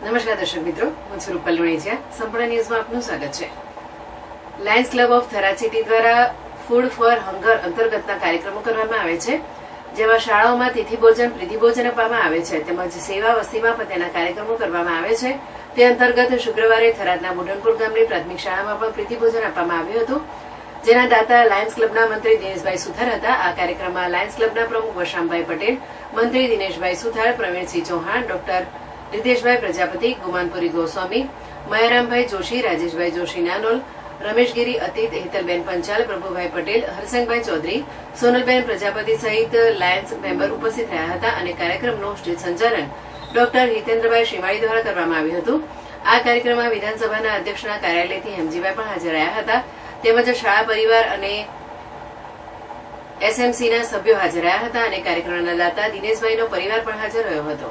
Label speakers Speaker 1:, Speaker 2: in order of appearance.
Speaker 1: નમસ્કાર દર્શક મિત્રો, હું છું રૂપલ લુણીચિયા. સંપૂર્ણ ન્યૂઝમાં આપનું સ્વાગત છે. Lions club of Tharad city દ્વારા ફૂડ ફોર હંગર અંતર્ગતના કાર્યક્રમો કરવામાં આવે છે, જેમાં શાળાઓમાં તિથિ ભોજન, પ્રીતિ ભોજન આપવામાં આવે છે, તેમજ સેવા વસ્તીમાં પણ તેના કાર્યક્રમો કરવામાં આવે છે. તે અંતર્ગત શુક્રવારે થરાદના બુઢનપુર ગામની પ્રાથમિક શાળામાં પણ પ્રીતિ ભોજન આપવામાં આવ્યું હતું, જેના દાતા લાયન્સ ક્લબના મંત્રી દિનેશભાઈ સુથાર હતા. આ કાર્યક્રમમાં લાયન્સ ક્લબના પ્રમુખ વશામભાઈ પટેલ, મંત્રી દિનેશભાઈ સુથાર, પ્રવીણસિંહ ચૌહાણ, ડોક્ટર રિતેશભાઈ પ્રજાપતિ, ગુમાનપુરી ગોસ્વામી, મયારામભાઈ જોશી, રાજેશભાઈ જોશી નાનોલ, રમેશગીરી અતીત, હેતલબેન પંચાલ, પ્રભુભાઈ પટેલ, હરસંગભાઈ ચૌધરી, સોનલબેન પ્રજાપતિ સહિત લાયન્સ મેમ્બર ઉપસ્થિત રહ્યા હતા અને કાર્યક્રમનું સ્ટેજ સંચાલન ડોક્ટર હિતેન્દ્રભાઈ શ્રીમાળી દ્વારા કરવામાં આવ્યું હતું. આ કાર્યક્રમમાં વિધાનસભાના અધ્યક્ષના કાર્યાલયથી હેમજીભાઈ પણ હાજર રહ્યા હતા, તેમજ શાળા પરિવાર અને એસએમસીના સભ્યો હાજર રહ્યા હતા અને કાર્યક્રમના દાતા દિનેશભાઈનો પરિવાર પણ હાજર રહ્યો હતો.